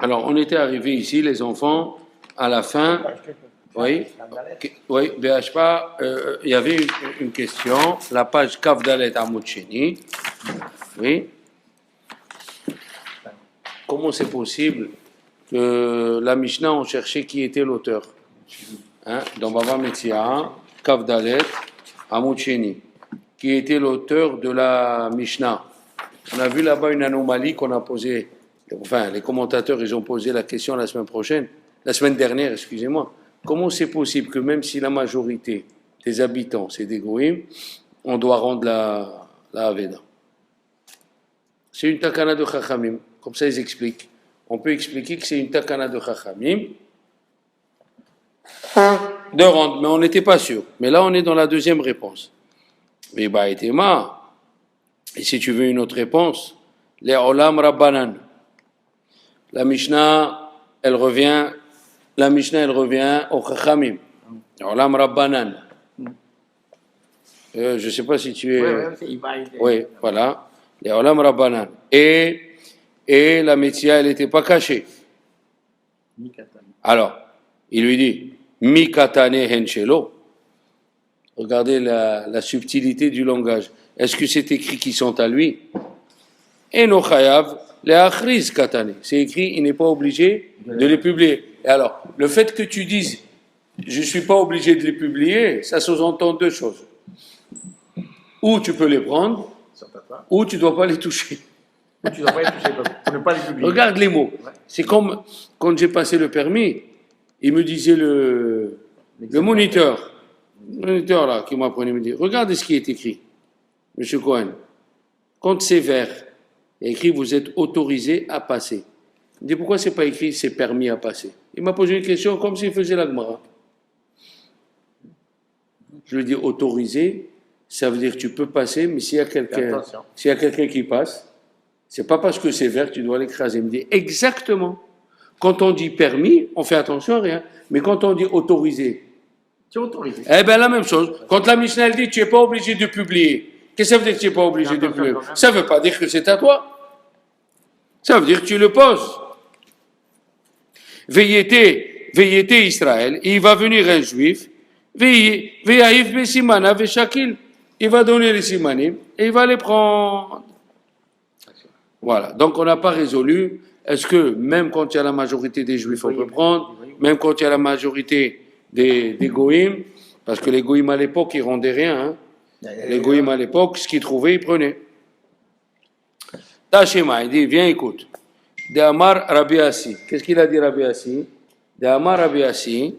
Alors, on était arrivé ici, les enfants, à la fin. Oui, oui, BHPA, il y avait une question, la page Kavdalet Amoud Sheni. Oui. Comment c'est possible que la Mishnah, on cherchait qui était l'auteur, hein? Dans Bava Metzia, Kavdalet Amoud Sheni, qui était l'auteur de la Mishnah. On a vu là-bas une anomalie qu'on a posée. Enfin, les commentateurs, ils ont posé la question la semaine dernière, excusez-moi. Comment c'est possible que même si la majorité des habitants, c'est des goïms, on doit rendre la Aveda? C'est une takana de Chachamim. Comme ça, ils expliquent. On peut expliquer que c'est une takana de Chachamim de rendre, mais on n'était pas sûr. Mais là, on est dans la deuxième réponse. Mais et si tu veux une autre réponse, les Olam Rabbanan. La Mishnah, elle revient au Chachamim. Olam Rabbanan. Je ne sais pas si tu es... Oui, voilà. Les Olam Rabbanan. Et la Metzia, elle n'était pas cachée. Alors, il lui dit, Mikatane Henchelo. Regardez la subtilité du langage. Est-ce que c'est écrit qu'ils sont à lui? Et no chayav le achriz katane. C'est écrit, il n'est pas obligé de les publier. Et alors, le fait que tu dises, je ne suis pas obligé de les publier, ça sous-entend deux choses. Ou tu peux les prendre, ou tu ne dois pas les toucher. Ou tu ne dois pas les toucher, pour ne pas les publier. Regarde les mots. Ouais. C'est comme quand j'ai passé le permis, il me disait le moniteur là, qui m'apprenait, me dit, regardez ce qui est écrit, Monsieur Cohen. Quand c'est vert, il y a écrit, vous êtes autorisé à passer. Il me dit, pourquoi c'est pas écrit, c'est permis à passer? Il m'a posé une question comme s'il faisait la Gemara. Je lui dis, autorisé, ça veut dire que tu peux passer, mais s'il y a quelqu'un qui passe, c'est pas parce que c'est vert que tu dois l'écraser. Il me dit, exactement. Quand on dit permis, on fait attention à rien. Mais quand on dit autorisé, tu es autorisé. Eh bien, la même chose. Quand la Mishnah elle dit, tu n'es pas obligé de publier. Qu'est-ce que ça veut dire que tu n'es pas obligé de publier? Ça ne veut pas dire que c'est à toi. Ça veut dire que tu le poses. Veillez Israël, il va venir un juif, veillez Bessimana, Veshakil. Il va donner les simanim et il va les prendre. Voilà. Donc, on n'a pas résolu. Est-ce que même quand il y a la majorité des juifs, on peut prendre? Même quand il y a la majorité des goïms, parce que les goïms à l'époque, ils rendaient rien. Hein. Les goïms à l'époque, ce qu'ils trouvaient, ils prenaient. Tachema, il dit, viens, écoute. De Amar Rabbi Assi. Qu'est-ce qu'il a dit Rabbi Assi? De Amar Rabbi Assi.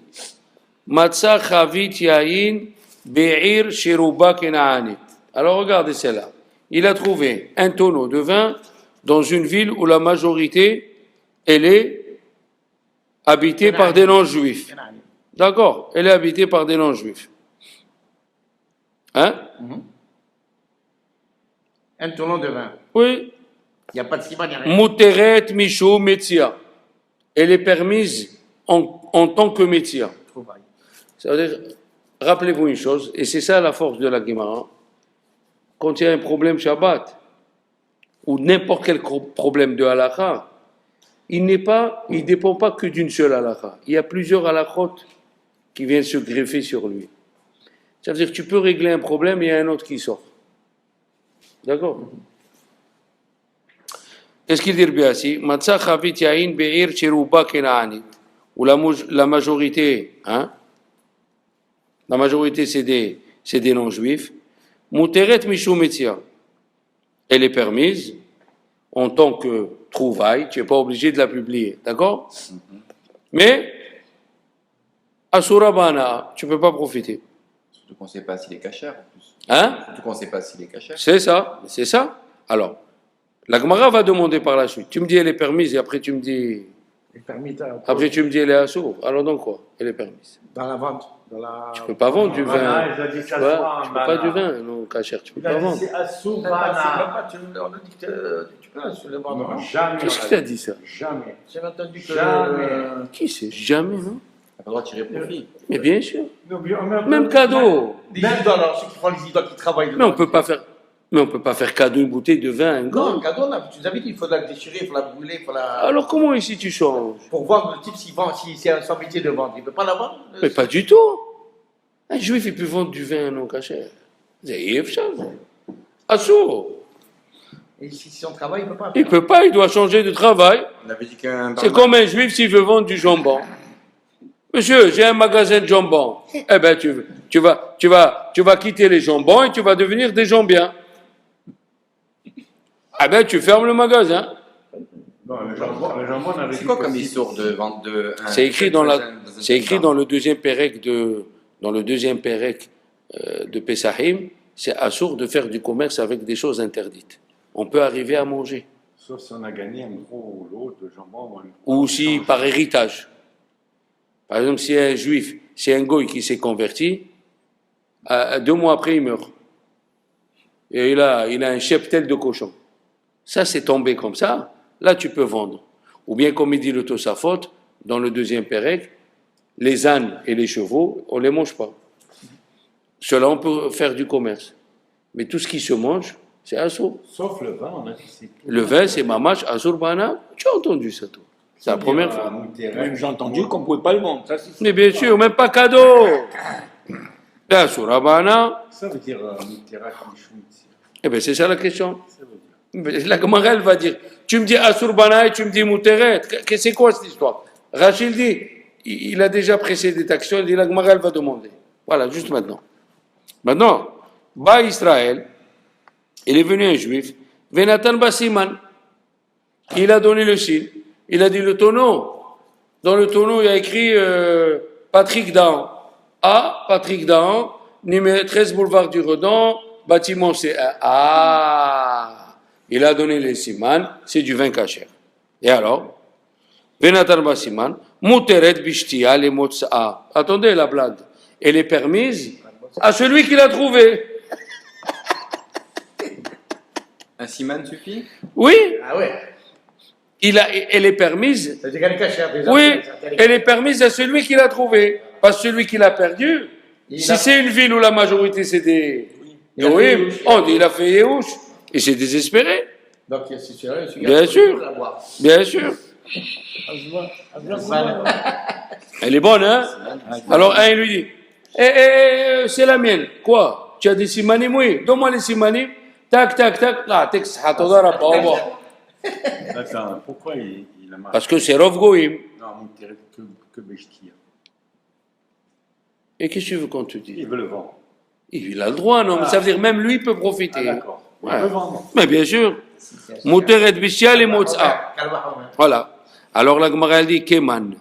Matzah chavit yain be'ir shiruba kenaanit. Alors regardez celle-là. Il a trouvé un tonneau de vin dans une ville où la majorité, elle est habitée par des non-juifs. D'accord, elle est habitée par des non-juifs. Hein? Un tonneau de vin. Oui. Il n'y a pas de siman, il n'y a rien. Muteret Mishu Metzia. Elle est permise en tant que Metzia. Ça veut dire, rappelez-vous une chose, et c'est ça la force de la Gemara. Quand il y a un problème Shabbat, ou n'importe quel problème de halakha, il ne dépend pas que d'une seule halakha. Il y a plusieurs halakhot qui viennent se greffer sur lui. Ça veut dire que tu peux régler un problème et il y a un autre qui sort. D'accord? Qu'est-ce qu'il dit Biasi? Matzah chavit yain be'ir cheruba kenaanit. Où la majorité, hein? La majorité c'est des non-juifs. Muteret mishu metzia. Elle est permise en tant que trouvaille, tu n'es pas obligé de la publier, d'accord? Mais, Asura Bana, tu ne peux pas profiter. Surtout qu'on ne sait pas s'il est cachère en plus. Hein? Surtout qu'on ne sait pas s'il est cachère. C'est ça. Alors, la Gemara va demander par la suite. Tu me dis elle est permise et après tu me dis... Après tu me dis elle est assour. Alors donc quoi? Elle est permise. Dans la vente. Tu ne peux pas vendre du vin. Tu Tu ne peux pas du vin, non, cachère, tu ne peux pas vendre. C'est assour, On a dit que tu peux le vendre. Jamais. Qu'est-ce que tu as dit ça? Jamais. J'ai entendu que... Jamais. Qui c'est? Jamais, non? On n'a pas le droit de tirer profit. Mais bien sûr. Non, Même cadeau. Les idoles, alors, ceux qui font les idoles, qui travaillent. Mais on ne peut pas faire... Mais on ne peut pas faire cadeau une bouteille de vin à un Non, gars. le cadeau, tu nous avais dit, il faut la déchirer, il faut la brûler, il faut la... Alors comment ici tu changes? Pour voir le type s'il vend, si c'est son métier de vendre. Il ne peut pas la vendre. Mais pas du tout. Un juif, il peut vendre du vin non cachère. C'est assourd. Et si on travaille, il ne peut pas. Il peut pas, il doit changer de travail. On avait dit qu'un C'est comme un juif s'il veut vendre du jambon. Monsieur, j'ai un magasin de jambon. Eh ben, tu vas quitter les jambons et tu vas devenir des jambiens. Ah ben, tu fermes le magasin. Non, le jambon n'avait C'est quoi comme histoire de vente de. C'est écrit dans le deuxième pérec de Pesachim. C'est assourd de faire du commerce avec des choses interdites. On peut arriver à manger. Sauf si on a gagné un gros lot de jambon. Ou si par héritage. Par exemple, si un juif, si un goy qui s'est converti, 2 mois après il meurt. Et il a un cheptel de cochon. Ça c'est tombé comme ça, là tu peux vendre. Ou bien comme il dit le Tosafot, dans le deuxième pérec, les ânes et les chevaux, on ne les mange pas. Cela on peut faire du commerce. Mais tout ce qui se mange, c'est assour. Sauf le vin, on a dit c'est tout. Le vin c'est mamash, assour bana. Tu as entendu ça toi? C'est la première fois. Même j'ai entendu qu'on ne pouvait pas le vendre. Ça, c'est Mais bien sûr, même pas cadeau. Là, sur Rabana, Ça veut dire Moutera comme Schmitz. eh bien, c'est ça la question. Ça veut dire. Mais la Gemara, elle va dire, tu me dis Asurbana et tu me dis Mouteret. C'est quoi cette histoire? Rachid dit, il a déjà précédé cette action, il dit, la Gemara, elle va demander. Voilà, juste maintenant. Maintenant, Ba Israël, il est venu un juif, Venatan Basiman, il a donné le signe, il a dit le tonneau. Dans le tonneau, il y a écrit Patrick Dahan. A, Patrick Dahan, numéro 13 boulevard du Redon, bâtiment C1. Ah, il a donné les siman, c'est du vin cachère. Et alors, Venatan Basiman, Muteret Bishtia les Motsa. Attendez la blague. Elle est permise à celui qui l'a trouvé. Un siman suffit? Oui, Ah ouais. elle est permise. Ça veut dire qu'elle est cachée déjà. Oui, elle est permise à celui qui l'a trouvé. Pas celui qui l'a perdu. Si c'est une ville où la majorité c'est des Goïm, on dit il a fait Yehush. Et c'est désespéré. Donc c'est sûr. Bien sûr. Bien sûr. Elle est bonne, hein? Alors un, il lui dit, c'est la mienne. Quoi? Tu as des simanim? Oui. Donne-moi les simanim. Tac, tac, tac. Là, texte, hatodara, pas au revoir. Attends, pourquoi il a marqué? Parce que c'est Rov Goïm. Non, Moutera que Bechtia. Et qu'est-ce que tu veux qu'on te dise? Il veut le vendre. Il a le droit, non? Mais ça veut dire même lui peut profiter. Ah, d'accord. Il Ouais. veut vendre. Mais bien sûr. Mouteret Bishia et Motsa. Voilà. Alors la Gemara elle dit Keman.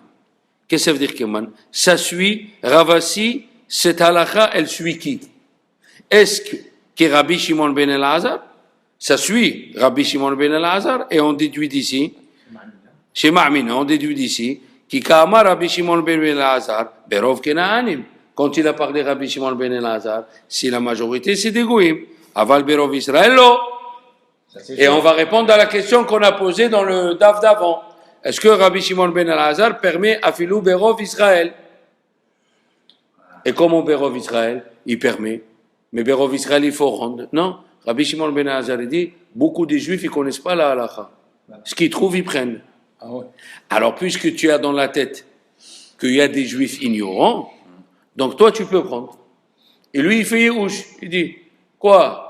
Qu'est-ce que ça veut dire Keman? Ça suit Ravasi, cette halakha, elle suit qui? Est-ce que Rabbi Shimon ben Elazar? Ça suit Rabbi Shimon ben Elazar et on déduit d'ici, chez Ma'amina, on déduit d'ici, qui Kama Rabbi Shimon ben Elazar, Berov Kenaanim. Quand il a parlé Rabbi Shimon ben Elazar, si la majorité c'est des Goïm, Aval Berov Israël, et on va répondre à la question qu'on a posée dans le DAF d'avant. Est-ce que Rabbi Shimon ben Elazar permet à Filou Berov Israël? Et comment Berov Israël? Il permet. Mais Berov Israël, il faut rendre. Non. Rabbi Shimon ben Elazar dit, beaucoup des Juifs, ils ne connaissent pas la halakha. Ce qu'ils trouvent, ils prennent. Alors, puisque tu as dans la tête qu'il y a des Juifs ignorants, donc toi, tu peux prendre. Et lui, il fait Yehush. Il dit, quoi?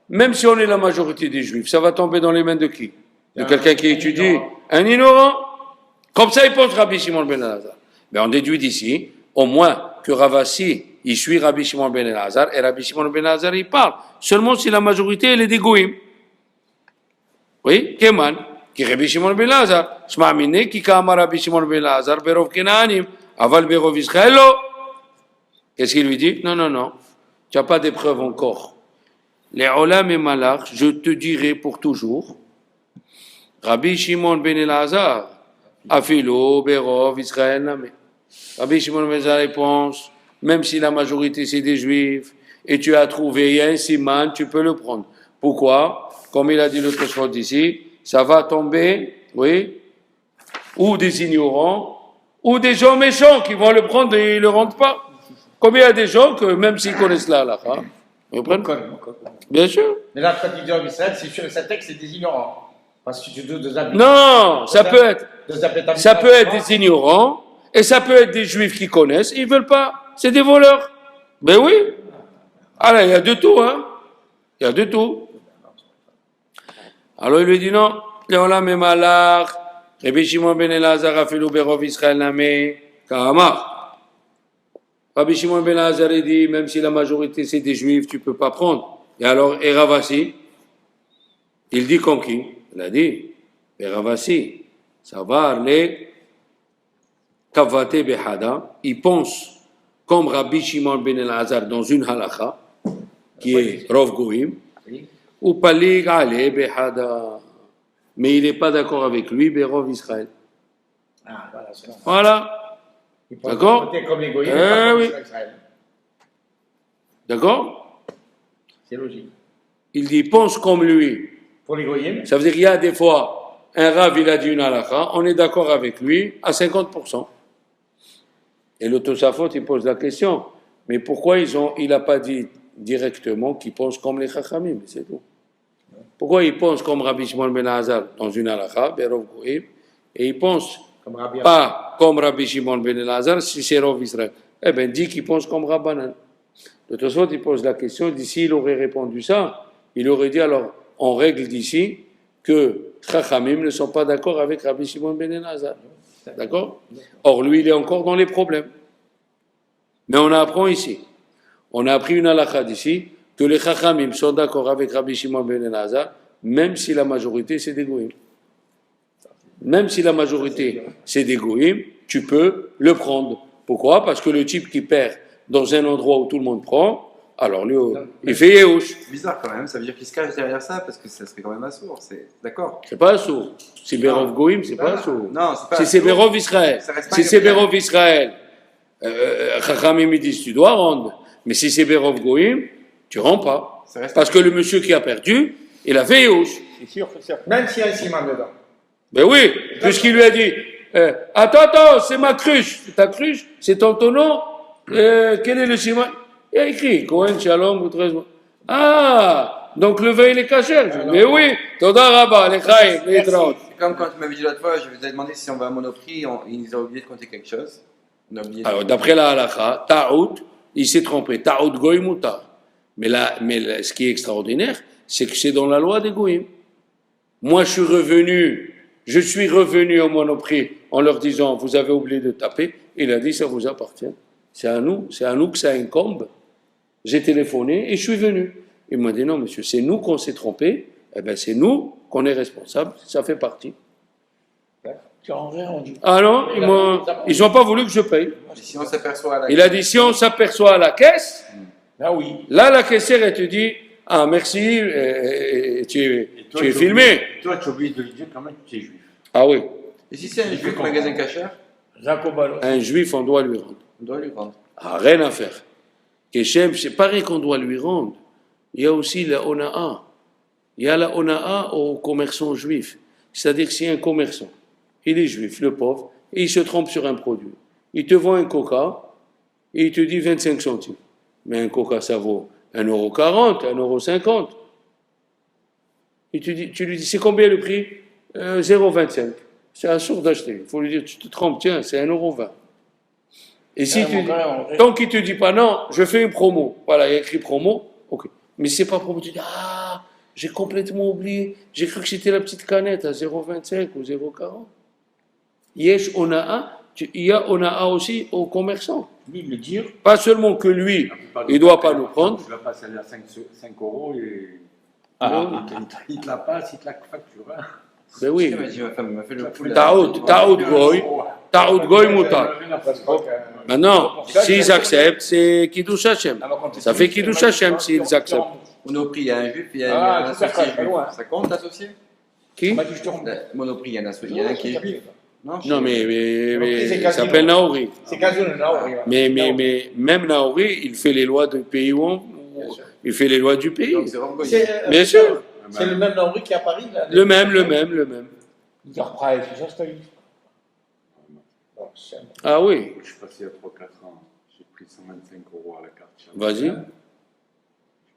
Même si on est la majorité des Juifs, ça va tomber dans les mains de qui? De quelqu'un qui étudie? Un ignorant? Comme ça, il pense Rabbi Shimon ben Elazar. Mais on déduit d'ici, au moins, que Ravasi, il suit Rabbi Shimon ben Elazar, et Rabbi Shimon ben Elazar, il parle. Seulement si la majorité, elle est des Goïm. Oui? Keman, qui Rabbi Shimon ben Elazar. Shma'amine, qui Kama Rabbi Shimon ben Elazar, Berov Kenaanim, Aval Berov Israëlo. Qu'est-ce qu'il lui dit? Non, non, non. Tu n'as pas d'épreuve encore. Les Olam et Malach, je te dirai pour toujours, Rabbi Shimon ben Elazar, Afilo, Berov, Israël, Namé. Rabbi Shimon ben Elazar réponse, même si la majorité c'est des Juifs, et tu as trouvé, il y a un siman, tu peux le prendre. Pourquoi? Comme il a dit le Tosfot ici, ça va tomber, oui, ou des ignorants, ou des gens méchants qui vont le prendre et ils ne le rendent pas. Comme il y a des gens que, même s'ils connaissent la halakha, Vous comprenez? D'accord. Bien sûr. Mais là, quand il dit en Israël, c'est sûr et certain que c'est des ignorants. Parce que tu doutes de habitants. Non, ça peut être Des des ignorants et ça peut être des juifs qui connaissent, ils veulent pas. C'est des voleurs. Ben oui. Ah là, il y a de tout, hein. Il y a de tout. Alors il lui dit non, Léolam est malach, Rabbi Shimon ben Elazar a fait l'Uberov Israël Namé, Kahamar. Rabbi Shimon ben Elazar il dit, même si la majorité c'est des juifs, tu peux pas prendre. Et alors, et Ravasi, il dit comme qui? Il a dit, et Ravasi, ça va aller, Kavate Behada, il pense comme Rabbi Shimon ben Elazar dans une halakha, qui est Rov Goïm, ou Palig Ale Behada. Mais il n'est pas d'accord avec lui, Berov Israël. Ah, voilà, c'est bon. Voilà. Il peut D'accord. voter comme les goyim, Eh pas comme oui. Israël. D'accord? C'est logique. Il dit pense comme lui. Pour les goyim, Ça veut dire qu'il y a des fois, un Rav, il a dit une halakha, on est d'accord avec lui à 50%. Et le Tosafot, il pose la question, mais pourquoi il n'a pas dit directement qu'ils pensent comme les Chachamim, c'est tout. Pourquoi ils pensent comme Rabbi Shimon ben Elazar dans une halakha, Berov Goïm, et ils pensent comme Rabbi pas comme Rabbi Shimon ben Elazar si c'est Rov Israël. Eh bien, dit qu'ils pensent comme Rabbanan. Le Tosafot, il pose la question, d'ici il aurait répondu ça, il aurait dit alors, on règle d'ici que Chachamim ne sont pas d'accord avec Rabbi Shimon ben Elazar. D'accord? Or, lui, il est encore dans les problèmes. Mais on apprend ici, on a appris une halakha d'ici, que les Chachamim sont d'accord avec Rabbi Shimon ben Elazar, même si la majorité c'est des goïms. Même si la majorité c'est des goïms, tu peux le prendre. Pourquoi? Parce que le type qui perd dans un endroit où tout le monde prend, alors lui, il fait Yehush. C'est bizarre quand même, ça veut dire qu'il se cache derrière ça parce que ça serait quand même assourd, c'est d'accord. C'est pas un sourd. Si Berov Goïm, c'est pas un sourd. Non, c'est pas Si c'est assourd. Berov Israël, Ça reste pas si un c'est gamin. Berov Israël, Chachamim ils disent tu dois rendre. Mais si c'est Berov Goïm, tu rends pas. Ça reste Parce que le monsieur qui a perdu, il a fait Yehush. C'est sûr, c'est sûr. Même s'il y a un ciment dedans. Ben oui, puisqu'il lui a dit attends, c'est ma cruche. Ta cruche, c'est ton tonneau. Quel est le ciment? Il a écrit Cohen Shalom ou 13 mois. Ah, donc le vin il est caché. Mais oui, Toda Rabba, les Chaim, les Traut. C'est comme quand tu m'avais dit l'autre fois, je vous ai demandé si on va à Monoprix, il nous a oublié de compter quelque chose. On a oublié de... Alors, d'après la halakha, Ta'out, il s'est trompé. Ta'out goïm ou ta. Mais ce qui est extraordinaire, c'est que c'est dans la loi des goïm. Moi, je suis revenu au Monoprix en leur disant, vous avez oublié de taper. Il a dit, ça vous appartient. C'est à nous que ça incombe. J'ai téléphoné et je suis venu. Il m'a dit, non, monsieur, c'est nous qu'on s'est trompé. Eh bien, c'est nous qu'on est responsable. Ça fait partie. Tu as rien rendu. Ah non, ils n'ont pas voulu que je paye. Et si on s'aperçoit à la... Il a dit, si on s'aperçoit à la caisse, Ah oui. là, la caissière, elle te dit, ah, merci, tu es filmé. Toi, tu es obligé de lui dire quand même que tu es juif. Ah oui, Et si c'est un juif au magasin cachère, Jacob un juif, on doit lui rendre. on doit lui rendre. Ah, rien à faire. Keshem, c'est pareil qu'on doit lui rendre. Il y a aussi la ona'a. Il y a la ona'a aux commerçants juifs. C'est-à-dire que si un commerçant, il est juif, le pauvre, et il se trompe sur un produit. Il te vend un coca, et il te dit 25 centimes. Mais un coca, ça vaut 1,40 €, 1,50 €. Et tu lui dis, c'est combien le prix 0,25 €. C'est absurde d'acheter. Il faut lui dire, tu te trompes, tiens, c'est 1,20 €. Et si tant qu'il ne te dit pas non, je fais une promo. Voilà, il y a écrit promo, ok. Mais si c'est pas promo, tu dis, ah, j'ai complètement oublié. J'ai cru que c'était la petite canette à 0,25 ou 0,40. Yesh ona'a, il y a ona'a aussi aux commerçants. lui le dire. Pas seulement que lui, il ne doit pas nous prendre. Tu vas passer à 5 € et Ah, il te la passe, il te la facture. Hein. ben oui. Ma femme m'a fait le poulet. Ta'oud goy mutar. Maintenant, s'ils acceptent, c'est Kiddush Hashem. Ça fait Kiddush Hashem s'ils acceptent. Monoprix, il y a un juif, il y a un associé juif. loin. Ça compte, l'associé? Qui? Monoprix, il y a un associé, il y en a un qui est juif. Non, mais il s'appelle Naori. C'est Kazoun, Naori. Mais même Naori, il fait les lois du pays il fait les lois du pays. Donc c'est Rob Bien sûr. C'est le même Naori qui est à Paris, là. Le même. Interprète, c'est ça, c'est Ah oui. Je suis passé il y a 3-4 ans, j'ai pris 125 € à la carte. Vas-y. J'ai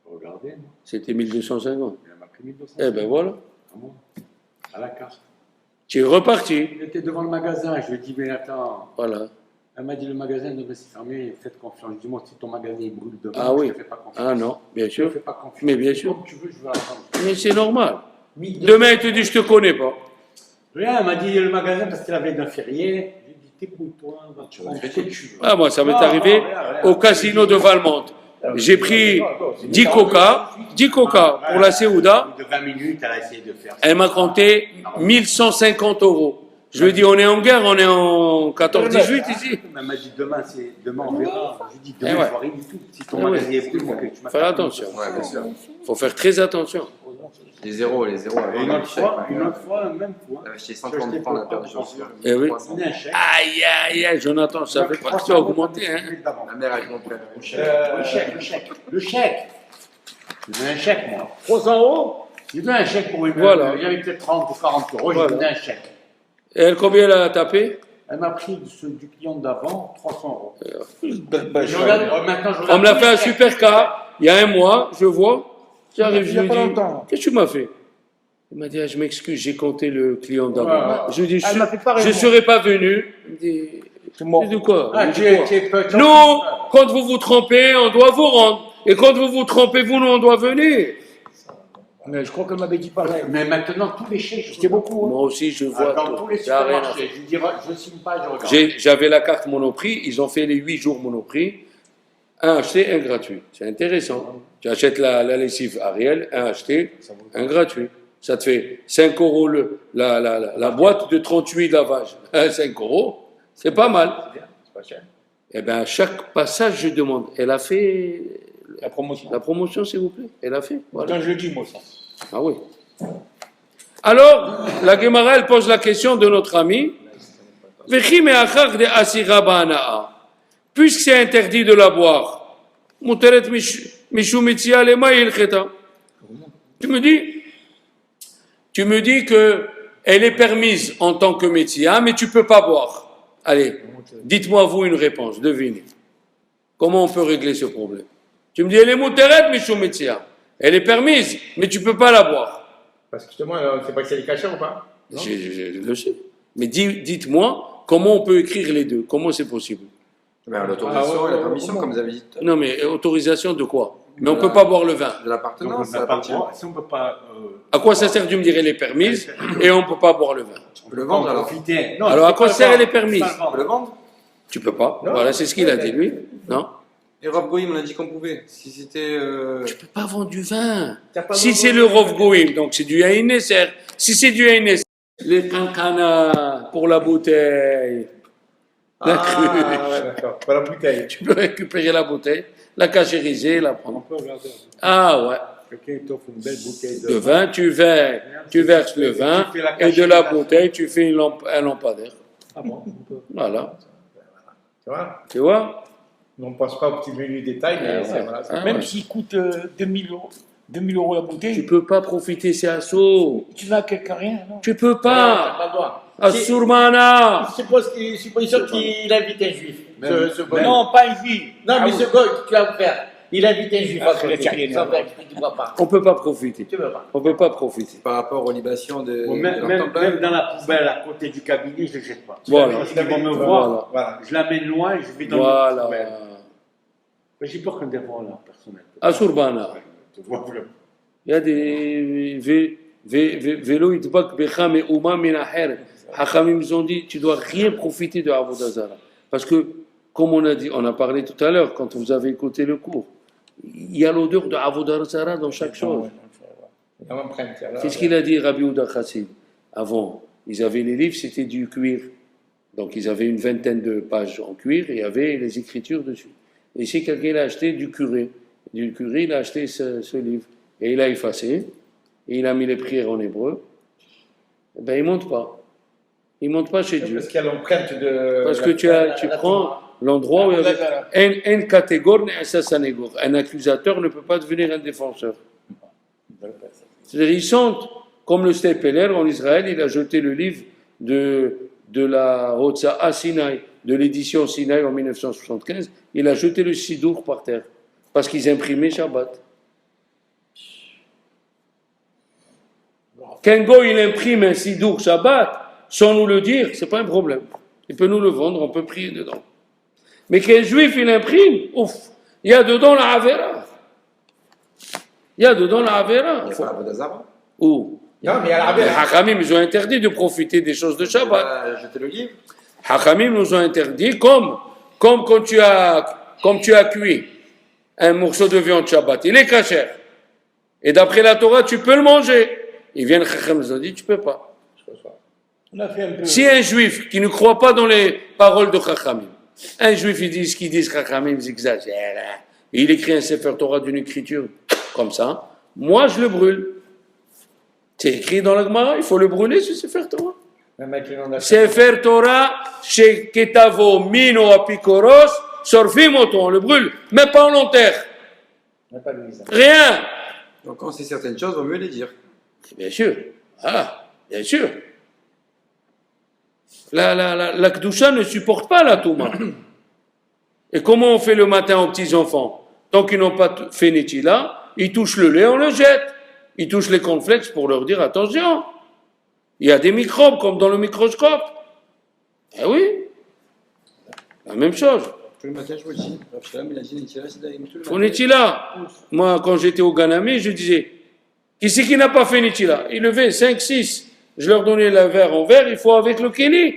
Regardez, moi. C'était 1250. Il m'a pris 1200. Eh ben voilà. Ah bon. À la carte. Tu es reparti. Il était devant le magasin. Je lui ai dit, mais attends. Voilà. Elle m'a dit, le magasin devrait se fermer. Faites confiance. Dis-moi, si ton magasin il brûle devant, Ah oui. je ne fais pas confiance. Ah non, bien Je ne sûr. fais pas confiance. Mais bien sûr. Comme tu veux, je veux attendre. Mais c'est normal. Demain, il te dit, je te connais pas. Rien, elle m'a dit le magasin parce qu'il avait d'un férié. J'ai dit, débrouille-toi, va te prendre ce que tu veux. Ah, moi, ça m'est Non, arrivé non, rien. au casino de Valmont. J'ai pris 10 coca pour la Séouda. De 20 minutes, elle a essayé de faire ça. Elle m'a compté 1150 €. Je lui ai dit, on est en guerre, on est en 14-18 ici. Elle m'a dit, demain, on verra. Je lui ai dit, Eh demain, ouais. il faut rien du tout. Si ton Eh ouais. magasin est brûlé, faut que tu m'appelles. Faire attention. Ouais, bien sûr. Il faut faire très attention. Les zéros. Et une autre fois, même fois. J'avais acheté 50 francs la paire de chaussures. Eh oui. 300. C'est un chèque. Aïe, aïe, aïe, Jonathan, ça fait pas que tu as augmenté, hein. Ma mère, elle comptait. Le chèque. Je donnais un chèque, moi. 300 €. Je donnais un chèque pour une. Voilà. Il y avait peut-être 30 ou 40 euros, Voilà. je donnais un chèque. Et elle, combien elle a tapé? Elle m'a pris du client d'avant 300 €. Ben, Je regarde, maintenant, je On regarde me l'a tous fait les un chèques. super cas, il y a un mois, je vois. J'arrive, Il y je a lui pas dis, longtemps. qu'est-ce que tu m'as fait? Il m'a dit, ah, je m'excuse, j'ai compté le client d'avant. Ouais. Je lui dis, Elle m'a fait pareil, je ne moi. serais pas venu. Il me dit, C'est mort. je dis, de quoi? Ah, Je dis, tu es quoi? peut-être. Nous, quand vous vous trompez, on doit vous rendre. Et quand vous vous trompez, vous, nous, on doit venir. Mais je crois qu'elle m'avait dit pareil. Mais maintenant, tous les chèques, C'était beaucoup. Hein. Moi aussi, je vois. dans tous les Il y a rien à supermarchés, je dirais, je ne signe pas, je regarde. J'avais la carte Monoprix, ils ont fait les 8 jours Monoprix, un acheté, un gratuit. C'est intéressant. Tu achètes la lessive Ariel, un acheté, un gratuit. Ça te fait 5 € la boîte de 38 lavages. 5 €, c'est pas mal. C'est pas cher. Eh bien, à chaque passage, je demande, elle a fait La promotion. la promotion, s'il vous plaît? Elle a fait? Voilà. Quand je le dis, moi, ça. Ah oui. Alors, la Gemara, elle pose la question de notre ami. Puisque c'est interdit de la boire, tu me dis que elle est permise en tant que métia, mais tu peux pas boire. Allez, dites-moi vous une réponse, devinez. Comment on peut régler ce problème? Tu me dis, elle est mouteret, mishum métia. Elle est permise, mais tu peux pas la boire. Parce que justement, c'est pas que c'est les cachets ou pas? Non. Je le sais. Mais dites-moi, comment on peut écrire les deux? Comment c'est possible? Ben, l'autorisation et la permission, comme vous avez dit. Non, mais autorisation de quoi? Mais on peut pas boire le vin. De l'appartenance, on ça n'a pas le appartient. droit, si on ne peut pas. À quoi ça sert de me dire elle est permise et on peut pas boire le vin? On peut le vendre alors. Profiter. Non, Alors, je à peux quoi pas sert le elle est vendre. permise? Je peux pas le On peut le vendre. vendre. Tu peux pas. Non. Voilà, c'est ce qu'il a dit lui. Non? Et Rob Goïm, on a dit qu'on pouvait. Si c'était. Tu peux pas vendre du vin. T'as pas Si besoin c'est de- le Rov Goïm, donc c'est du Yain Nesser. Si c'est du Yain Nesser, les cancanas pour la bouteille. La crue. Ah, ouais, d'accord. Pas la bouteille. Tu peux récupérer la bouteille, la cachériser, la On prendre. peut regarder. Ah ouais. Quelqu'un t'offre une belle bouteille Le vin, tu verses le vin Tu fais la et de la cachère. bouteille, tu fais un lampadaire. Ah bon, on peut. Voilà. Tu vois? Tu vois? On ne pense pas au petit menu détail, mais Ah, c'est ouais. voilà. Ah, Même ouais. s'il coûte 2000 €, 2000 € la Tu bouteille, peux pas profiter, c'est assaut. tu n'as quelqu'un rien, non? Tu peux T'as pas. pas le droit. Assourmana. Supposons qu'il invite un juif. Ce gars. Non, pas une vie. Non, mais Ah ce oui. gars, tu vas me faire. Il invite un juif Ah, à côté. c'est rien, Sans non. faire, tu ne vois pas. On peut pas profiter. Tu veux pas. On peut pas profiter. Par rapport aux libations de. Bon, de même, leur même, temple. même dans la poubelle à côté du cabinet, je ne les jette pas. Voilà. Parce qu'ils vont me Voilà. voir. Voilà. Je l'amène loin et je vais dans la Voilà. poubelle. Mais j'ai peur qu'on dévoile la personnel. Assourmana. Tu vois vraiment. Il y a des vélos, ils te becham et Ouma Menaher. Hachamim nous ont dit, tu dois rien profiter de Avodah Zarah. Parce que, comme on a dit, on a parlé tout à l'heure, quand vous avez écouté le cours, il y a l'odeur de Avodah Zarah dans chaque chose. Dans l'empreinte, là, C'est ce qu'il a dit Rabbi Ouda Chassid. Avant, ils avaient les livres, c'était du cuir. Donc ils avaient une vingtaine de pages en cuir et il y avait les écritures dessus. Et si quelqu'un a acheté du curé, il a acheté ce livre. Et il a effacé, et il a mis les prières en hébreu, eh ben il ne monte pas. Il ne monte pas chez Dieu. Parce qu'il y a l'empreinte de. Parce que tu prends l'endroit où il y avait un catégore et un sassanégore. Un accusateur ne peut pas devenir un défenseur. C'est-à-dire, ils sentent, comme le Stepeler en Israël, il a jeté le livre de la Hotza'a Sinaï, de l'édition Sinaï en 1975, il a jeté le Sidour par terre, parce qu'ils imprimaient Shabbat. Qu'un go, il imprime un sidour Shabbat, sans nous le dire, c'est pas un problème. Il peut nous le vendre, on peut prier dedans. Mais qu'un juif, il imprime, ouf, il y a dedans la Avera. Il y a dedans la Avera. Il n'y a pas la Vodazara. Où Non, mais à les la Hachamim, ils ont interdit de profiter des choses de Shabbat. Jeter le livre. Hachamim nous ont interdit, comme quand tu as cuit un morceau de viande Shabbat, il est kasher. Et d'après la Torah, tu peux le manger. Ils viennent, Hachamim nous ont dit, tu peux pas. On a fait un peu. Si un juif qui ne croit pas dans les paroles de Chachamim, un juif il dit ce qu'ils disent Chachamim, ils exagèrent, il écrit un Sefer Torah d'une écriture comme ça, moi je le brûle. C'est écrit dans la Gemara, il faut le brûler ce Sefer Torah. Sefer Torah, chez Ketavo, Mino, Apikoros, Sorfim, on le brûle, mais pas en l'enterre. Rien. Donc quand c'est certaines choses, il vaut mieux les dire. Bien sûr, ah, bien sûr. La Kedusha ne supporte pas la Touma. Et comment on fait le matin aux petits-enfants? Tant qu'ils n'ont pas fait Netila, ils touchent le lait, on le jette. Ils touchent les cornflakes pour leur dire attention. Il y a des microbes comme dans le microscope. Eh oui, la même chose. Tous les matins, je vous le dis. Il a dit Netila, c'est d'ailleurs tout le Faut matin. Netila. Moi, quand j'étais au Ganamé, je disais, qui c'est qui n'a pas fait Netila? Ils levaient 5, 6. Je leur donnais le verre en verre, il faut avec le kéli.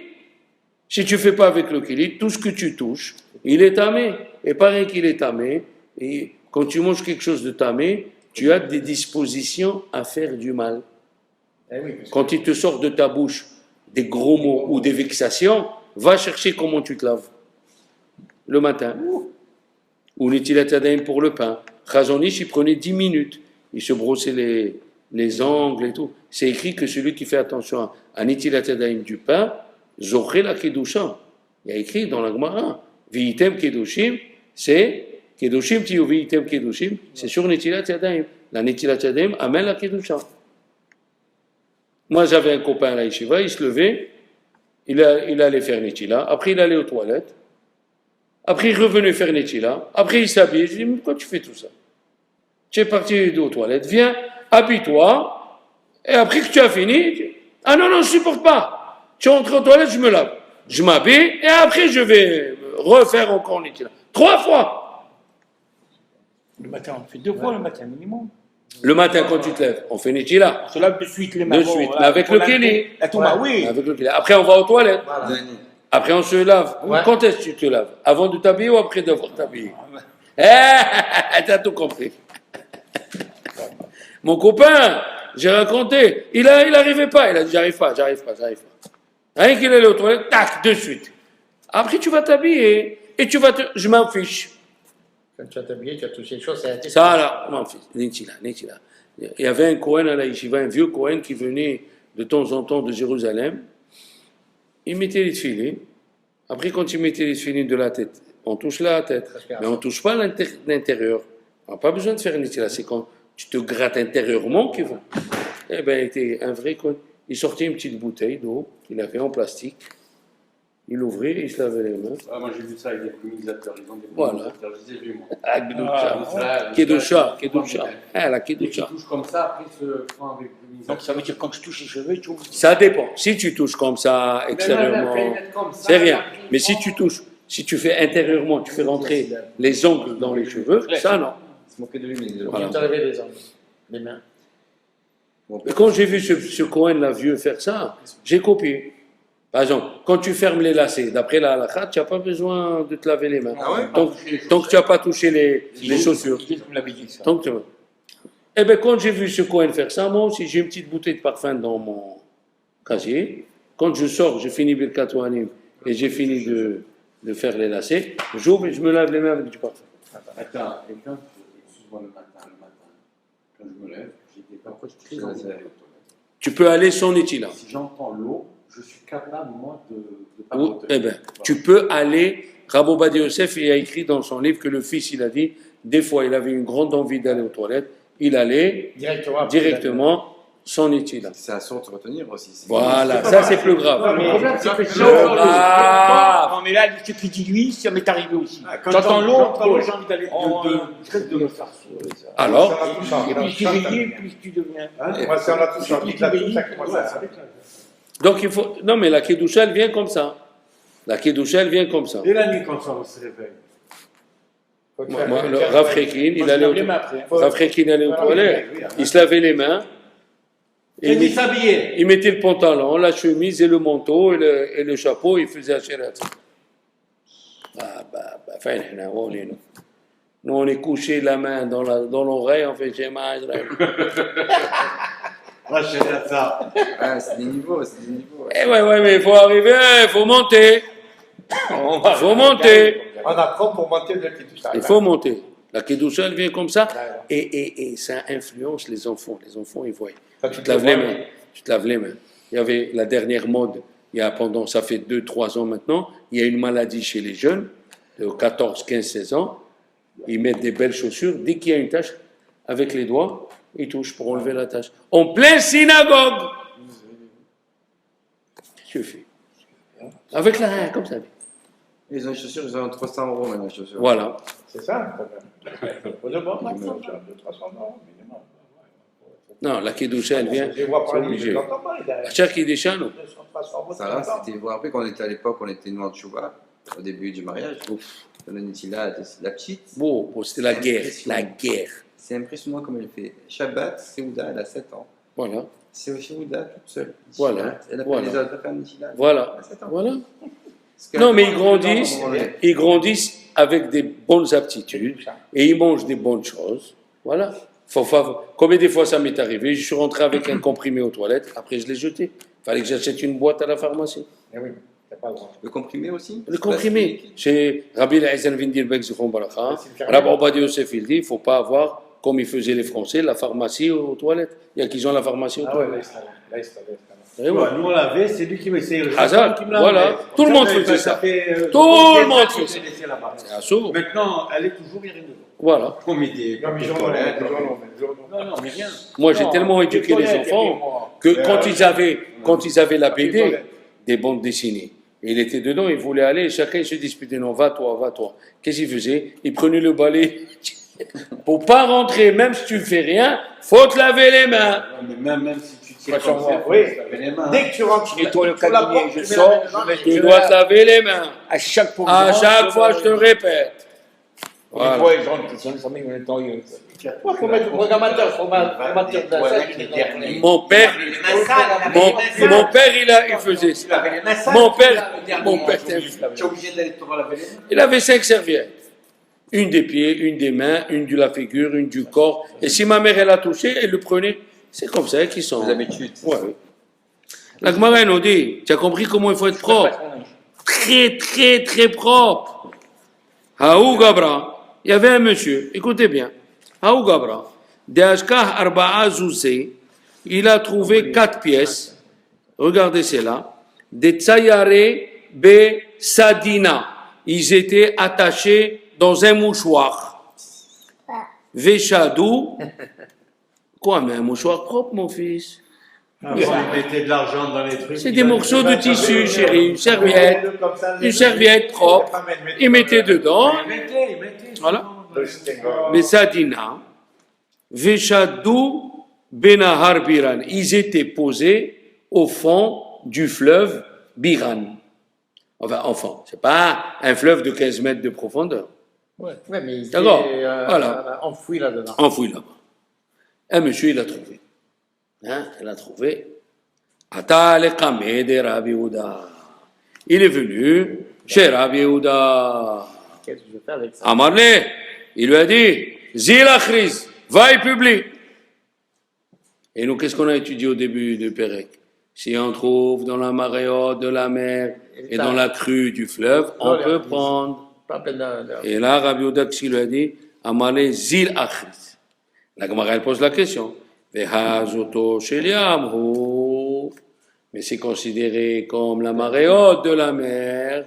Si tu ne fais pas avec le kéli, tout ce que tu touches, il est tamé. Et pareil qu'il est tamé, et quand tu manges quelque chose de tamé, tu as des dispositions à faire du mal. Quand il te sort de ta bouche des gros mots ou des vexations, va chercher comment tu te laves. Le matin. Ou Netilat Yadayim pour le pain. Chazonish, il prenait 10 minutes. Il se brossait les ongles et tout. C'est écrit que celui qui fait attention à Netilat Yadayim du pain, Zoché la Kedusha. Il y a écrit dans la Gemara, Vi'item Kedushim, c'est Kedushim Tiyu Vi'item Kedushim, c'est sur Netilat Yadayim. La Netilat Yadayim amène la Kedusha. Moi, j'avais un copain à la Yeshiva, il se levait, il allait faire Netila, après il allait aux toilettes, après il revenait faire Netila, après il s'habillait. Je lui dis, mais pourquoi tu fais tout ça? Tu es parti aux toilettes, viens, habille-toi, et après que tu as fini, ah non, je ne supporte pas. Tu entres aux toilettes, je me lave. Je m'habille, et après je vais refaire encore Netila. 3 fois. Le matin, on fait 2 fois le matin minimum. Le matin, quand tu te lèves, on fait Netila. On se lave de suite les mains. De suite, avec le kéli. La Touma, oui. Avec le kéli. Après, on va aux toilettes. Dani. Après, on se lave. Ouais. Quand est-ce que tu te laves? Avant de t'habiller ou après d'avoir t'habillé? T'as tout compris. Mon copain, j'ai raconté, il n'arrivait pas. Il a dit, j'arrive pas. Rien qu'il allait aux toilettes, tac, de suite. Après, tu vas t'habiller et je m'en fiche. Quand tu as t'habillé, tu as touché les choses, c'est la tête. Ça, là, mon fils, Netila. Il y avait un Cohen à la Yeshiva, un vieux Cohen qui venait de temps en temps de Jérusalem. Il mettait les filets. Après, quand il mettait les filets de la tête, on touche la tête. Mais on ne touche pas l'intérieur. On n'a pas besoin de faire Netila. C'est quand tu te grattes intérieurement qu'il va. Eh bien, il était un vrai Cohen. Il sortait une petite bouteille d'eau qu'il avait en plastique. Il ouvrait et il se lavait les mains. Ah, moi j'ai vu ça avec des brumisateurs. Ils ont des Voilà. brumisateurs, je les ai vus moi. Ah, Kedusha. Ah, la Tu Kedusha. touches comme ça, après ils se font avec brumisateur. Donc ça veut dire quand je touche les cheveux, tu ouvres. Ça dépend. Si tu touches comme ça, extérieurement, c'est rien. Mais si tu touches, si tu fais intérieurement, tu fais rentrer les ongles dans les cheveux, ça non. Se moquer de lui, mais Voilà. Tu t'enlevais les ongles, les mains. Et quand j'ai vu ce Cohen-là vieux faire ça, j'ai copié. Par exemple, quand tu fermes les lacets, d'après la halakha, tu n'as pas besoin de te laver les mains. Ah ouais? Tant que tu n'as pas touché les chaussures. Comme l'avait dit ça. Tant que tu... Eh bien, quand j'ai vu ce Cohen faire ça, moi aussi, j'ai une petite bouteille de parfum dans mon casier. Quand je sors, j'ai fini Birkat Kohanim et j'ai fini de faire les lacets, j'ouvre et je me lave les mains avec du parfum. Attends, et quand, excuse-moi le matin, quand je me lève, j'étais pas très dans les toilettes. Tu peux aller sans Netila. Si j'entends l'eau, je suis capable, moi, de Ou, papoter. eh ben, tu peux aller. Rabbi Ovadia Yosef, il a écrit dans son livre que le fils, il a dit, des fois, il avait une grande envie d'aller aux toilettes. Il allait Directement. directement sans Nitila. C'est à sourd de retenir aussi. Voilà, ça c'est plus grave. Le problème, c'est que si Non, ah. Non, mais là, ce qui dit lui, ça m'est arrivé aussi. Quand J'entends l'autre, j'ai envie d'aller de me faire sourire. Alors, et plus tu vieillis, plus tu deviens. Moi, si on a tous envie de la tout, ça commence à s'arrêter. donc il faut. Non, mais la Kedusha, elle vient comme ça. La Kedusha, elle vient comme ça. Et la nuit, quand ça se réveille. Moi, le Rav Chekin, il allait Rav Chekin allait aux toilettes, il se lavait les mains, et Et il s'habillait. il mettait le pantalon, la chemise et le manteau et le chapeau, il faisait Asherat. Fin, nous, on est couché la main dans l'oreille, on fait Shema Israël. Ça. Ah, c'est des niveaux, c'est des niveaux. Eh ouais, mais il faut arriver, il faut monter. Il faut monter. On apprend pour monter de tout ça. Il faut monter. La Kedusha, elle vient comme ça, et ça influence les enfants. Les enfants, ils voient. Tu te laves les mains. Tu te laves les mains. Il y avait la dernière mode, ça fait 2-3 ans maintenant, il y a une maladie chez les jeunes, de 14, 15, 16 ans, ils mettent des belles chaussures, dès qu'il y a une tache, avec les doigts, ils touchent pour enlever la tache. En pleine synagogue! Qu'est-ce que tu fais? Avec la main, comme ça. Ils ont les chaussures, ils ont 300 € maintenant, les chaussures. Voilà. C'est ça le problème. Faut de bon, 200-300 € minimum. Non, la Kedusha, elle vient, Je vois c'est pas lui, obligé. je l'entends pas, il a La Tchèque, il déchire, non? 200-300 €. Ça là, c'était. Vous vous rappelez qu'on était à l'époque, on était noir de chouva, au début du mariage. On a une Nitila, la petite. Bon, c'était la guerre. La guerre. C'est impressionnant comme elle fait. Shabbat, Seouda, elle a 7 ans. Voilà. C'est au Seouda toute seule. Voilà. Elle a pas Voilà. les autres, elle a fait un Nitila. Voilà. Elle a 7 ans. Voilà. Parce que- Non, mais ils grandissent avec des bonnes aptitudes et ils mangent des bonnes choses. Voilà. Combien de fois ça m'est arrivé? Je suis rentré avec un comprimé aux toilettes, après je l'ai jeté. Il fallait que j'achète une boîte à la pharmacie. Eh oui, t'as pas le droit. Le comprimé aussi. Le comprimé. Chez Rabbi Eliezer Vindirbek Zichron Baracha, Rabbi Obadiah Yosef, il dit il ne faut pas avoir, comme ils faisaient les Français, la pharmacie aux toilettes. Il y a qui ont la pharmacie aux Ah ouais, toilettes. là, il se Et voilà. Nous, on l'avait, c'est lui qui me essayait. Hazard, voilà. Tout le monde faisait ça. Tout le monde faisait ça. C'est un saut. Maintenant, elle est toujours irénée. Voilà. On met des Non, mais papiers jour toilettes. non, mais rien. Moi, j'ai tellement éduqué les enfants que quand ils avaient la BD, des bandes dessinées, et il était dedans, il voulait aller, et chacun se disputait, non, va toi, va toi. Qu'est-ce qu'il faisait? Il prenait le balai. Pour pas rentrer, même si tu ne fais rien, faut te laver les mains. Même si tu tires Franchement, comme ça, oui. faut se laver les mains. Dès que tu rentres, Nettoie le sous la cabinet, porte, je tu mets sors, la main dedans. Tu dois te laver les mains. À chaque fois, À chaque fois, je te le répète. Voilà. Voilà. Mon père, il faisait ça. Mon père, Tu es obligé d'aller te laver les mains. il avait 5 serviettes. Une des pieds, une des mains, une de la figure, une du corps. Et si ma mère, elle a touché, elle le prenait. C'est comme ça qu'ils sont. Les habitudes. Ouais. La Gemara nous dit, tu as compris comment il faut être propre? Très, très, très propre. Haou Gabra, il y avait un monsieur, écoutez bien. Haou Gabra, de Ashkah Arba'a Zouzé, il a trouvé 4 pièces. Regardez celle-là. Des Tsayare Be Sadina. Ils étaient attachés dans un mouchoir. Veshadou. Quoi, mais un mouchoir propre, mon fils? Avant, ils mettaient de l'argent dans les trucs. C'est des morceaux de tissu, chérie, une serviette propre. Ils mettaient dedans, Ils mettaient. voilà. Besadina, Veshadou Benahar Biran. Ils étaient posés au fond du fleuve Biran. Enfin, c'est pas un fleuve de 15 mètres de profondeur. Ouais, mais il D'accord, était voilà. enfoui là-dedans. Enfoui là-bas. Un monsieur, il l'a trouvé. Il l'a trouvé. Ata le de Rabbi Yehuda. Il est venu chez Rabbi Yehuda. Qu'est-ce que je fais avec ça? Amarle, il lui a dit, Zil Achriz, va et publie. Et nous, qu'est-ce qu'on a étudié au début de Pérec? Si on trouve dans la marée haute de la mer et dans la crue du fleuve, on peut prendre. Pas plein de... Et là, Rabbi Yehuda, qu'est-ce qu'il lui a dit? Amarle, Zil Achriz. La Gemara, elle pose la question. Vehazoto sheliamhu. Mais c'est considéré comme la marée haute de la mer.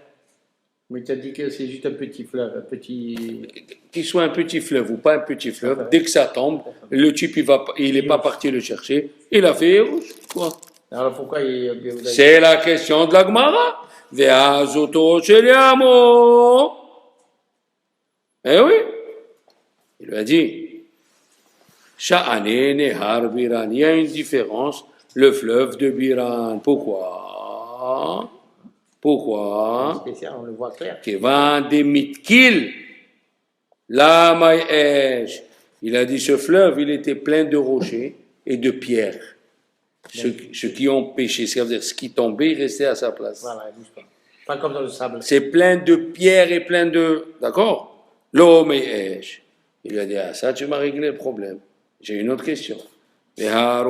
Mais tu as dit que c'est juste un petit fleuve, un petit. Qu'il soit un petit fleuve ou pas un petit fleuve, dès que ça tombe, le type il est pas parti le chercher, il a fait rouge. Quoi? Alors pourquoi il. C'est la question de la Gemara. Ve'azoto sheliamo. Eh oui, il lui a dit. Sha'ane nehar biran. Il y a une différence, le fleuve de Biran. Pourquoi? Pourquoi? Spécial, on le voit clair. Kevan de mitkil. La maïesh. Il a dit ce fleuve, il était plein de rochers et de pierres. Ceux qui ont péché, c'est-à-dire ce qui tombait, il restait à sa place. Voilà, il bouge pas. Pas comme dans le sable. C'est plein de pierres et plein de... D'accord? Lo maïesh. Il lui a dit, ah ça tu m'as réglé le problème. J'ai une autre question. C'est la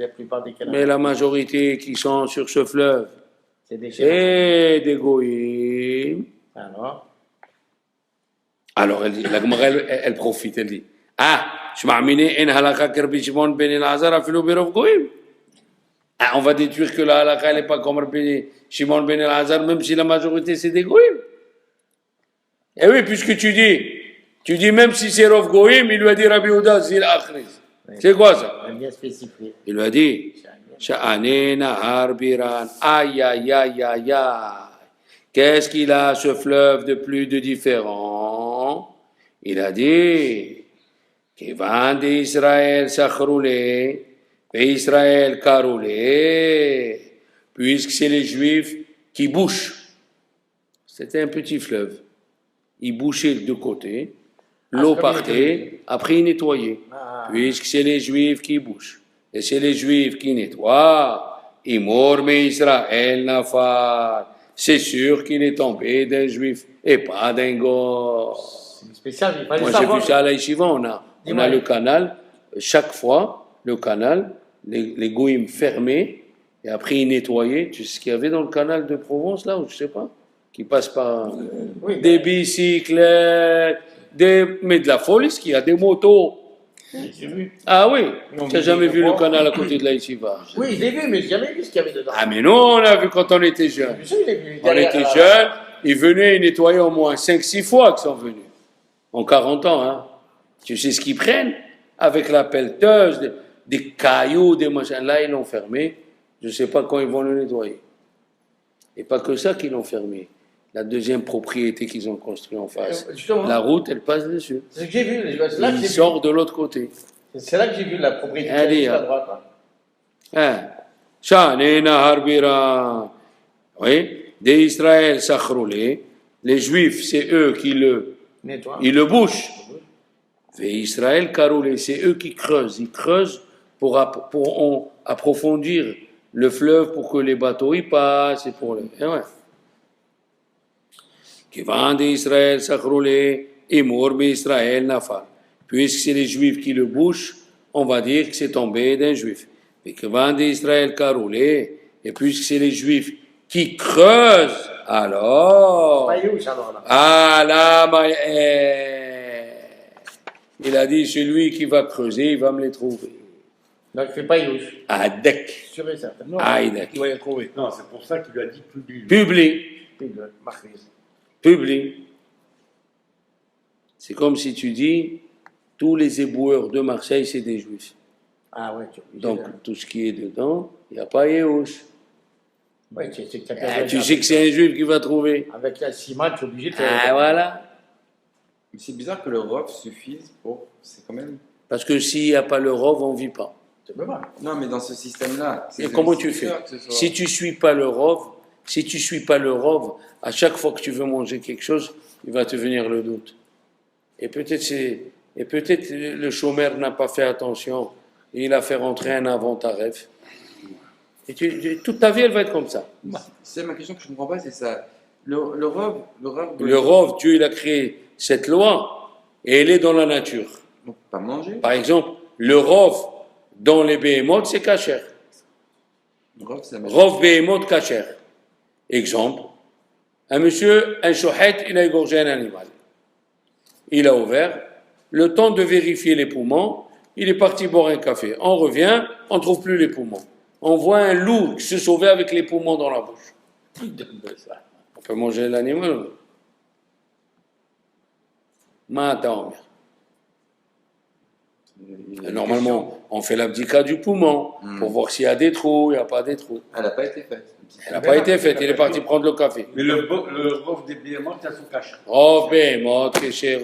plupart des cas. Mais la majorité qui sont sur ce fleuve, C'est des c'est des goïms. Alors, elle dit, la Gemara, elle profite, elle dit, ah, je m'amène en halakha kerbi Shimon ben Elazar afilo berov goïm. Ah, on va déduire que la halakha, elle n'est pas comme Rabbi Shimon ben Elazar, même si la majorité, c'est des goïms. Eh oui, puisque tu dis même si c'est Rov Goïm, il lui a dit Rabbi Ouda, c'est l'Akhriz. C'est quoi ça? bien spécifié. Il lui a dit, Sha'ane nahar biran, aïe, aïe, aïe, aïe, aïe. Qu'est-ce qu'il a, ce fleuve de plus de différent? Il a dit, Kevan d'Israël s'achroulé, et Israël karoulé, puisque c'est les Juifs qui bouchent. C'était un petit fleuve. Ils bouchaient de côté, l'eau partait, après ils nettoyaient. Puisque c'est les Juifs qui bouchent, et c'est les Juifs qui nettoient, Imor mais Israël nafar. C'est sûr qu'il est tombé d'un Juif et pas d'un gosse. C'est spécial. Moi j'ai vu ça à la Yeshiva, on a le canal, chaque fois, le canal, les goïms fermés, et après ils nettoyaient. Tu sais ce qu'il y avait dans le canal de Provence là, ou je sais pas, qui passe par des bicyclettes, mais de la folie, ce qu'il y a des motos. J'ai vu. Ah oui, tu n'as jamais vu le canal à côté de la Yeshiva? Oui, je l'ai vu, mais j'ai jamais vu ce qu'il y avait dedans. Ah mais non, on a vu quand on était jeunes. Je l'ai vu. On était jeunes, ils venaient, ils nettoyaient au moins 5-6 fois qu'ils sont venus. En 40 ans, hein. Tu sais ce qu'ils prennent? Avec la pelleteuse, des cailloux, des machins. Là, ils l'ont fermé. Je ne sais pas quand ils vont le nettoyer. Et pas que ça qu'ils l'ont fermé. La deuxième propriété qu'ils ont construite en face. La route, elle passe dessus. C'est ce que j'ai vu. Il sort de l'autre côté. C'est là que j'ai vu la propriété Allez, à droite. Sha'ane nahar biran. Oui, des Israël s'achroulé. Les Juifs, c'est eux qui ils le bouchent. Et Israël karoulé, c'est eux qui creusent. Ils creusent pour approfondir le fleuve pour que les bateaux y passent. Et pour ouais. Qui vendent Israël s'achroulé, et mort Israël nafar. Puisque c'est les Juifs qui le bouchent, on va dire que c'est tombé d'un Juif. Et que vendent Israël karoulé, et puisque c'est les Juifs qui creusent, alors. Ah là, il a dit celui qui va creuser, il va me les trouver. Donc il ne fait pas Youch. Adek. Sûr et certain. Adek. Il doit les trouver. Non, c'est pour ça qu'il lui a dit public. Public. C'est comme si tu dis, tous les éboueurs de Marseille, c'est des Juifs. Ah ouais, donc tout ce qui est dedans, il n'y a pas Yehush. Ouais, tu sais que c'est un Juif qui va trouver. Avec la ciment, tu es obligé de Ah voilà. Mais c'est bizarre que le ROF suffise pour... C'est quand même... Parce que s'il n'y a pas le ROV, on ne vit pas. Tu peux pas. Non, mais dans ce système-là... Et comment tu fais? Si tu ne suis pas le ROV, à chaque fois que tu veux manger quelque chose, il va te venir le doute. Et peut-être le chômeur n'a pas fait attention. Et il a fait rentrer un avant-taref. Et toute ta vie, elle va être comme ça. C'est ma question que je ne comprends pas, c'est ça. Le ROV, Dieu, il a créé cette loi et elle est dans la nature. Donc, pas manger. Par exemple, le ROV dans les béhémotes, c'est kasher. ROV béhémote kasher. Exemple, un chouhet, il a égorgé un animal. Il a ouvert. Le temps de vérifier les poumons, il est parti boire un café. On revient, on ne trouve plus les poumons. On voit un loup se sauver avec les poumons dans la bouche. On peut manger l'animal ou non? Maintenant, normalement, on fait l'abdika du poumon pour voir s'il y a des trous, il n'y a pas des trous. Elle n'a pas été faite. Elle n'a pas été faite, il est parti prendre le café. Mais le rov des béhémoth, il a son cache. Oh, bémot, cher.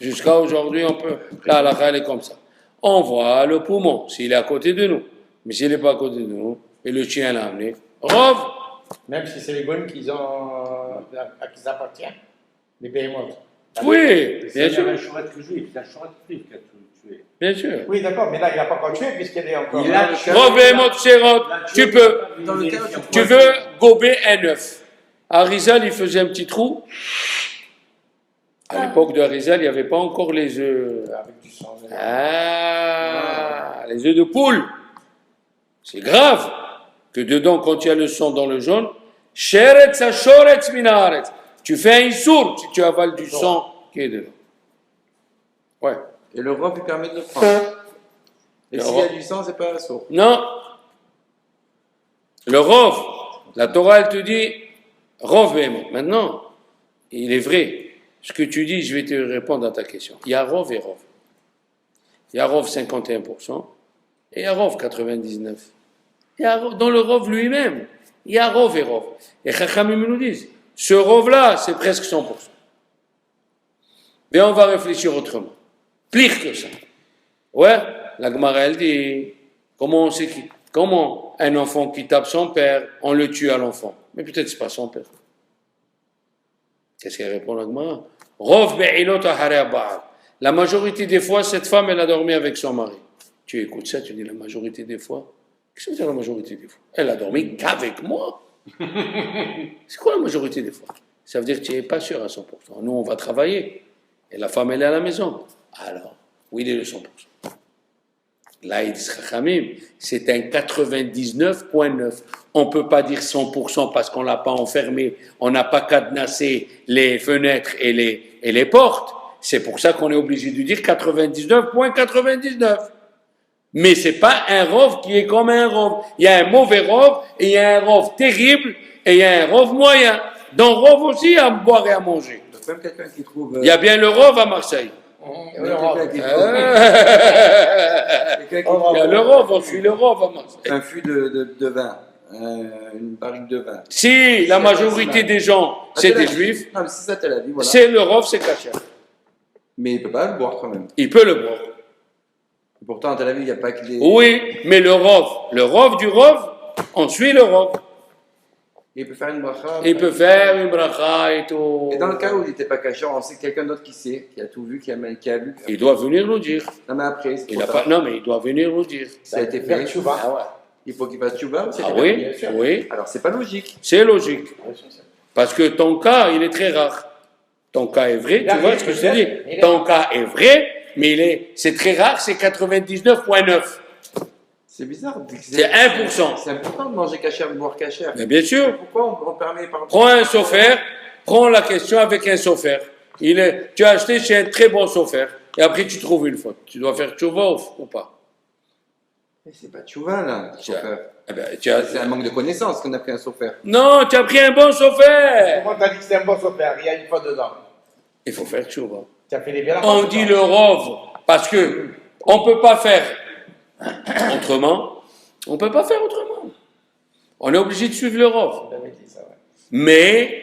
Jusqu'à aujourd'hui, on peut. Là, la elle est comme ça. On voit le poumon, s'il est à côté de nous. Mais s'il n'est pas à côté de nous, et le chien l'a amené, rov. Même si c'est les gones qui appartiennent, les béhémoths. Oui, bien C'est sûr. un chouette juif, c'est un chouette juif qui a tué. Bien sûr. Oui, d'accord, mais là, il n'a pas encore tué puisqu'il est encore. Il a là. tué. Rov, bémot, chérot, tu peux. Dans le cas où Tu veux gober un œuf. Arizal, il faisait un petit trou. À l'époque de Arizal, il n'y avait pas encore les œufs. Avec du sang. Ah, les œufs de poule. C'est grave que dedans, quand il y a le sang dans le jaune, sheretz ha-shoretz min haaretz. Tu fais un issour si tu avales du sang qui est dedans. Ouais. Et le rov lui permet de le prendre. Et Le s'il y a rov. du sang, c'est pas un saut. Non. Le rov, la Torah, elle te dit, rov bémot. Maintenant, il est vrai. Ce que tu dis, je vais te répondre à ta question. Il y a rov et rov. Il y a rov 51% et il y a rov 99%. Il y a rov, dans le rov lui-même, il y a rov et rov. Et Chachamim nous disent, ce rov-là, c'est presque 100%. Mais on va réfléchir autrement. Pire que ça. Ouais, la Gemara, elle dit, comment un enfant qui tape son père, on le tue à l'enfant? Mais peut-être c'est pas son père. Qu'est-ce qu'elle répond, la Gemara? Rov be'ilot ahare ba'al. La majorité des fois, cette femme, elle a dormi avec son mari. Tu écoutes ça, tu dis la majorité des fois. Qu'est-ce que ça veut dire la majorité des fois? Elle a dormi qu'avec moi. C'est quoi la majorité des fois? Ça veut dire que tu n'es pas sûr à 100%. Nous, on va travailler. Et la femme, elle est à la maison. Alors, où il est le 100%? Là, il dit Chachamim, c'est un 99,9. On ne peut pas dire 100% parce qu'on ne l'a pas enfermé, on n'a pas cadenassé les fenêtres et les portes. C'est pour ça qu'on est obligé de dire 99,99. Mais ce n'est pas un rov qui est comme un rov. Il y a un mauvais rov, et il y a un rov terrible, et il y a un rov moyen. Dans rov aussi, il y a à boire et à manger. Donc même quelqu'un qui trouve... Il y a bien le rov à Marseille. même quelqu'un qui Il trouve... quelqu'un qui y a le rov, on suit le rov à Marseille. un fût de vin, une barrique de vin. Si la majorité des gens, c'est des juifs, Non, mais c'est ça, Tel Aviv, voilà. c'est le rov, c'est caché. Mais il ne peut pas le boire quand même. Il peut le boire. Et pourtant, à Tel Aviv, il n'y a pas que des... Oui, mais le rov du rov, on suit le rov. Il peut faire une bracha. Il peut faire une bracha et tout. Et dans le cas où il n'était pas caché, on sait quelqu'un d'autre qui sait, qui a tout vu, qui a vu. Il doit venir nous dire. Non, mais après, c'est Il trop a tard. pas, non, mais il doit venir nous dire. Ça a été Faire fait. tchouva. Ah ouais. Il faut qu'il fasse tchouva ou c'est Ah fait oui, bien sûr. oui. Alors, c'est pas logique. C'est logique. Parce que ton cas, il est très rare. Ton cas est vrai, tu vois ce que je te dis. Ton cas est vrai, mais c'est très rare, c'est 99,9. C'est bizarre. C'est 1%. C'est important de manger cachère, de boire cachère. Mais bien sûr, Pourquoi on permet par prends un sofer, prends la question avec un sofer. Tu as acheté chez un très bon sofer, et après tu trouves une faute. Tu dois faire tchouva ou pas? Mais c'est pas tchouva, là, le chauffeur. Eh ben, C'est un manque de connaissance qu'on a pris un chauffeur. Non, tu as pris un bon sofer. Comment t'as dit que c'est un bon sophère? Il y a une faute dedans. Il faut faire tchouva. Tu as fait les bien On dit le rov, parce que on ne peut pas faire autrement. On ne peut pas faire autrement. On est obligé de suivre le rov. Mais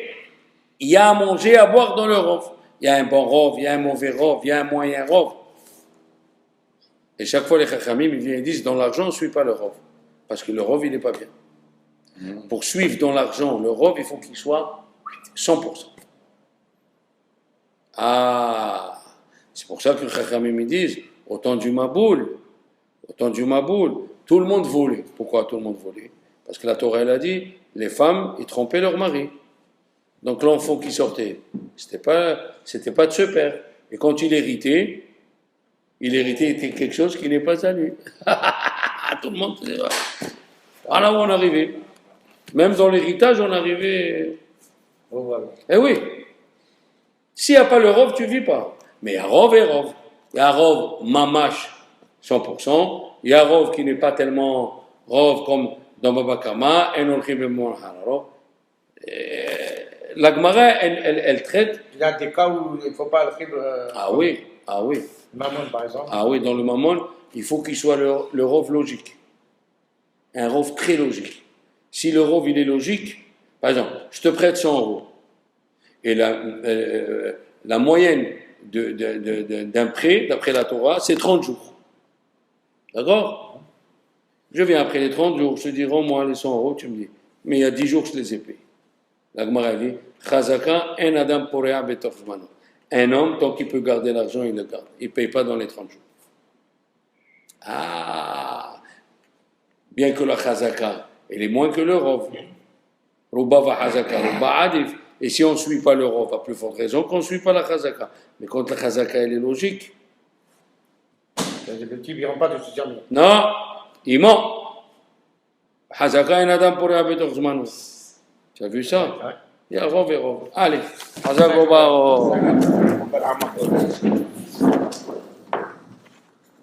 il y a à manger, à boire dans le rov. Il y a un bon rov, il y a un mauvais rov, il y a un moyen rov. Et chaque fois, les chachamim, ils viennent et disent, dans l'argent, on ne suit pas le rov. Parce que le rov, il n'est pas bien. Pour suivre dans l'argent le rov, il faut qu'il soit 100%. Ah, c'est pour ça que les chachamim, ils disent, au temps du Maboul, tout le monde volait. Pourquoi tout le monde volait? Parce que la Torah, elle a dit, les femmes, ils trompaient leur mari. Donc l'enfant qui sortait, c'était pas de ce père. Et quand il héritait était quelque chose qui n'est pas à lui. Tout le monde faisait, voilà où on arrivait. Même dans l'héritage, on arrivait. Oh, voilà. Eh oui. S'il n'y a pas le rov, tu ne vis pas. Mais il y a rov et rov. Il y a rov mamash 100%. Il y a rov qui n'est pas tellement rov comme Dans Baba Kama, en olchim b'mon hararo. La Gemara, elle traite. Il y a des cas où il ne faut pas le Ah oui, ah oui. mammon, par exemple. Ah oui, dans le mammon, il faut qu'il soit le rov logique. Un rov très logique. Si le rov il est logique, par exemple, je te prête 100 euros. Et la moyenne d'un prêt, d'après la Torah, c'est 30 jours. D'accord? Je viens après les 30 jours, je te dis, rends-moi les 100 euros, tu me dis. Mais il y a 10 jours, je les ai payés. La Gemara dit, Chazaka, en adam porea betoch zmano. Un homme, tant qu'il peut garder l'argent, il le garde. Il ne paye pas dans les 30 jours. Ah! Bien que la Chazaka, elle est moins que le Rov. Ruba va Chazaka, Ruba Adif. Et si on ne suit pas le Rov, à plus forte raison qu'on ne suit pas la Chazaka. Mais quand la Chazaka, elle est logique. Le type, il ne rentre pas de se dire. Non, il ment. Chazaka en adam porea betoch zmano. Tu as vu ça? Il y a Rov et Rov. Allez, Chazak Oba.